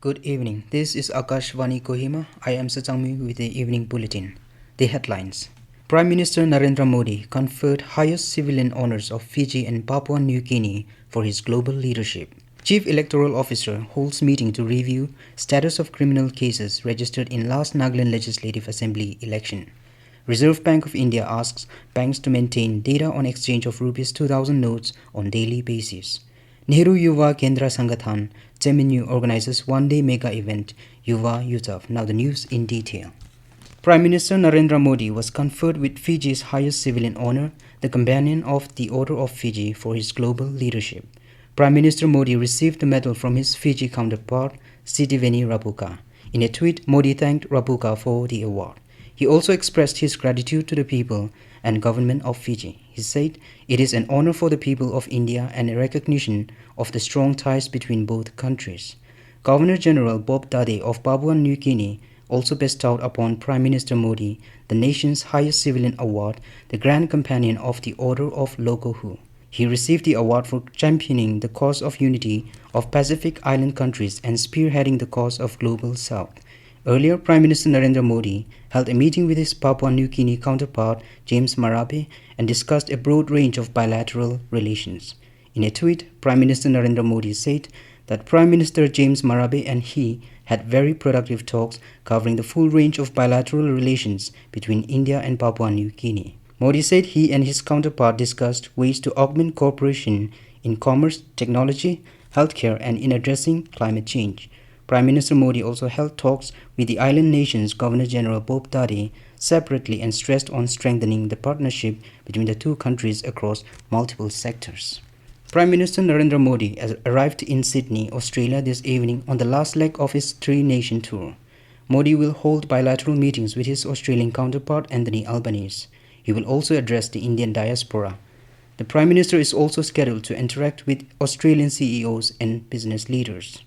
Good evening. This is Akashvani Kohima. I am Sachangmi with the evening bulletin. The headlines. Prime Minister Narendra Modi conferred highest civilian honors of Fiji and Papua New Guinea for his global leadership. Chief Electoral Officer holds meeting to review status of criminal cases registered in last Nagaland Legislative Assembly election. Reserve Bank of India asks banks to maintain data on exchange of Rs 2000 notes on daily basis. Nehru Yuva Kendra Sangathan, JMNU organizes one-day mega event, Yuva Utsav. Now the news in detail. Prime Minister Narendra Modi was conferred with Fiji's highest civilian honor, the Companion of the Order of Fiji, for his global leadership. Prime Minister Modi received the medal from his Fiji counterpart, Sitiveni Rabuka. In a tweet, Modi thanked Rabuka for the award. He also expressed his gratitude to the people and government of Fiji. He said, "It is an honor for the people of India and a recognition of the strong ties between both countries." Governor-General Bob Dade of Papua New Guinea also bestowed upon Prime Minister Modi the nation's highest civilian award, the Grand Companion of the Order of Lokohu. He received the award for championing the cause of unity of Pacific Island countries and spearheading the cause of Global South. Earlier, Prime Minister Narendra Modi held a meeting with his Papua New Guinea counterpart James Marape and discussed a broad range of bilateral relations. In a tweet, Prime Minister Narendra Modi said that Prime Minister James Marape and he had very productive talks covering the full range of bilateral relations between India and Papua New Guinea. Modi said he and his counterpart discussed ways to augment cooperation in commerce, technology, healthcare, and in addressing climate change. Prime Minister Modi also held talks with the island nation's Governor-General Bob Dade separately and stressed on strengthening the partnership between the two countries across multiple sectors. Prime Minister Narendra Modi has arrived in Sydney, Australia this evening on the last leg of his three-nation tour. Modi will hold bilateral meetings with his Australian counterpart Anthony Albanese. He will also address the Indian diaspora. The Prime Minister is also scheduled to interact with Australian CEOs and business leaders.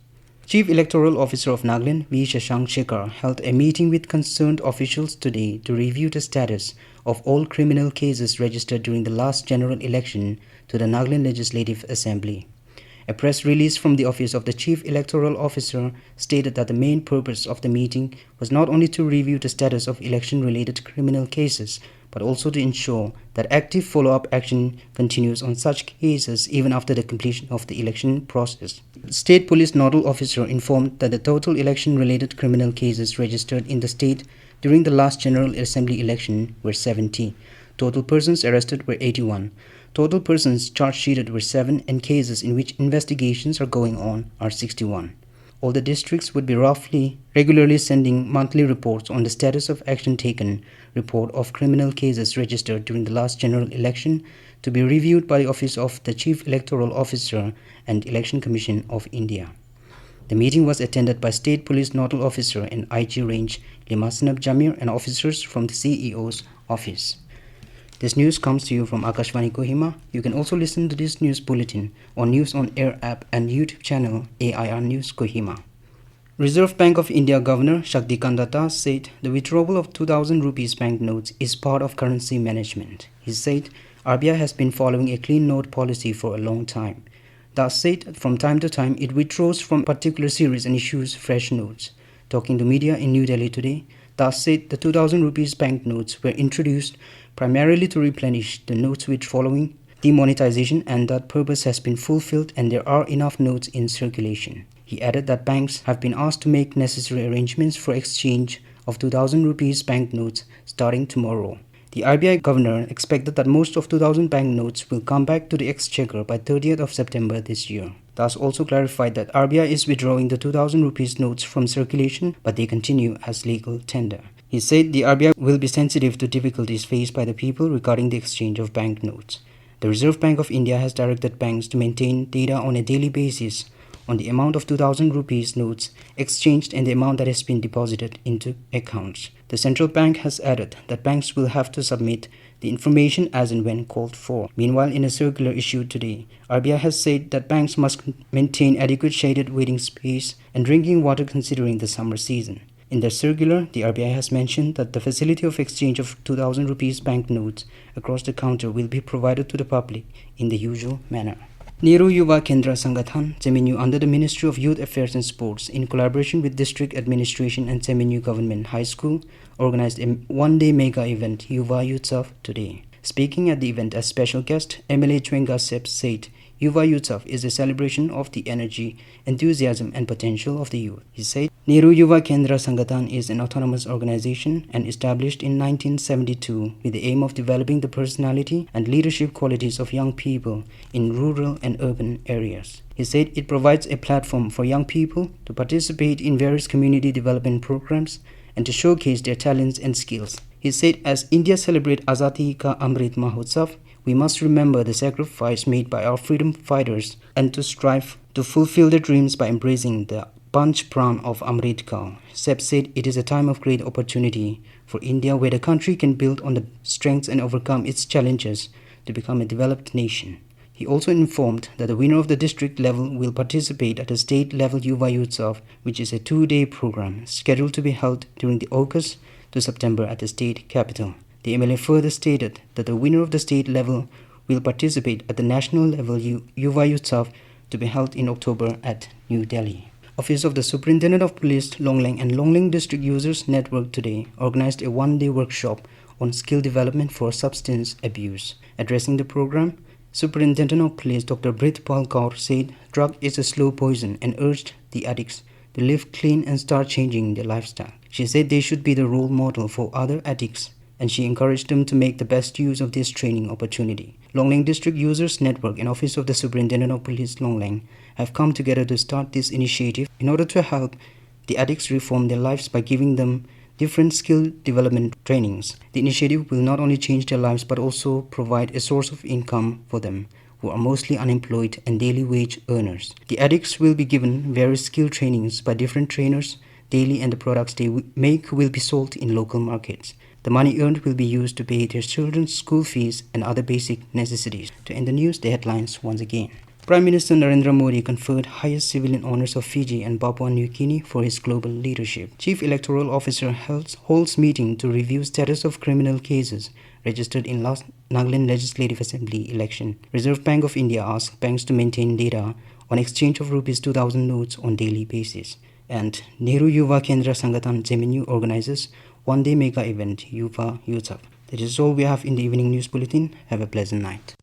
Chief Electoral Officer of Nagaland, V. Shashank Shekhar, held a meeting with concerned officials today to review the status of all criminal cases registered during the last general election to the Nagaland Legislative Assembly. A press release from the Office of the Chief Electoral Officer stated that the main purpose of the meeting was not only to review the status of election-related criminal cases, but also to ensure that active follow-up action continues on such cases even after the completion of the election process. The State Police Nodal Officer informed that the total election-related criminal cases registered in the state during the last General Assembly election were 70. Total persons arrested were 81. Total persons charge-sheeted were 7, and cases in which investigations are going on are 61. All the districts would be regularly sending monthly reports on the status of action taken, report of criminal cases registered during the last general election to be reviewed by the Office of the Chief Electoral Officer and Election Commission of India. The meeting was attended by State Police Nodal Officer and IG Range Limasanab Jamir and officers from the CEO's office. This news comes to you from Akashvani Kohima. You can also listen to this news bulletin on News on Air app and YouTube channel AIR News Kohima. Reserve Bank of India Governor Shaktikant Datta said the withdrawal of 2000 rupees banknotes is part of currency management. He said RBI has been following a clean note policy for a long time. Datta said from time to time it withdraws from particular series and issues fresh notes. Talking to media in New Delhi today, Datta said the 2000 rupees banknotes were introduced primarily to replenish the notes which following demonetization, and that purpose has been fulfilled and there are enough notes in circulation. He added that banks have been asked to make necessary arrangements for exchange of 2000 rupees banknotes starting tomorrow. The RBI governor expected that most of 2000 banknotes will come back to the exchequer by 30th of September this year. Thus also clarified that RBI is withdrawing the 2000 rupees notes from circulation, but they continue as legal tender. He said the RBI will be sensitive to difficulties faced by the people regarding the exchange of banknotes. The Reserve Bank of India has directed banks to maintain data on a daily basis on the amount of 2000 rupees notes exchanged and the amount that has been deposited into accounts. The central bank has added that banks will have to submit the information as and when called for. Meanwhile, in a circular issued today, RBI has said that banks must maintain adequate shaded waiting space and drinking water considering the summer season. In their circular, the RBI has mentioned that the facility of exchange of 2000 rupees banknotes across the counter will be provided to the public in the usual manner. Nehru Yuva Kendra Sangathan, JMNU, under the Ministry of Youth Affairs and Sports, in collaboration with District Administration and JMNU Government High School, organized a one-day mega event, Yuva Utsav, today. Speaking at the event as special guest, MLA Chwenga Sep said, Yuva Utsav is a celebration of the energy, enthusiasm and potential of the youth. He said, Nehru Yuva Kendra Sangathan is an autonomous organization and established in 1972 with the aim of developing the personality and leadership qualities of young people in rural and urban areas. He said it provides a platform for young people to participate in various community development programs and to showcase their talents and skills. He said, as India celebrates Azadi Ka Amrit Mahotsav, we must remember the sacrifice made by our freedom fighters and to strive to fulfill their dreams by embracing the Panch Pran of Amrit Kaal. Sep said it is a time of great opportunity for India where the country can build on the strengths and overcome its challenges to become a developed nation. He also informed that the winner of the district level will participate at the state level Yuva Utsav, which is a 2-day program scheduled to be held during the August to September at the state capital. The MLA further stated that the winner of the state level will participate at the national level Yuva Utsav to be held in October at New Delhi. Office of the Superintendent of Police, Longlang and Longlang District Users Network today organized a one-day workshop on skill development for substance abuse. Addressing the program, Superintendent of Police Dr. Britpal Kaur said drug is a slow poison and urged the addicts to live clean and start changing their lifestyle. She said they should be the role model for other addicts, and she encouraged them to make the best use of this training opportunity. Longlang District Users Network and Office of the Superintendent of Police Longlang have come together to start this initiative in order to help the addicts reform their lives by giving them different skill development trainings. The initiative will not only change their lives but also provide a source of income for them, who are mostly unemployed and daily wage earners. The addicts will be given various skill trainings by different trainers daily, and the products they make will be sold in local markets. The money earned will be used to pay their children's school fees and other basic necessities. To end the news, the headlines once again. Prime Minister Narendra Modi conferred highest civilian honors of Fiji and Papua New Guinea for his global leadership. Chief Electoral Officer holds meeting to review status of criminal cases registered in last Nagaland Legislative Assembly election. Reserve Bank of India asks banks to maintain data on exchange of rupees 2000 notes on daily basis. And Nehru Yuva Kendra Sangathan JMNU organizes one-day mega event Yuva Utsav. That is all we have in the evening news bulletin. Have a pleasant night.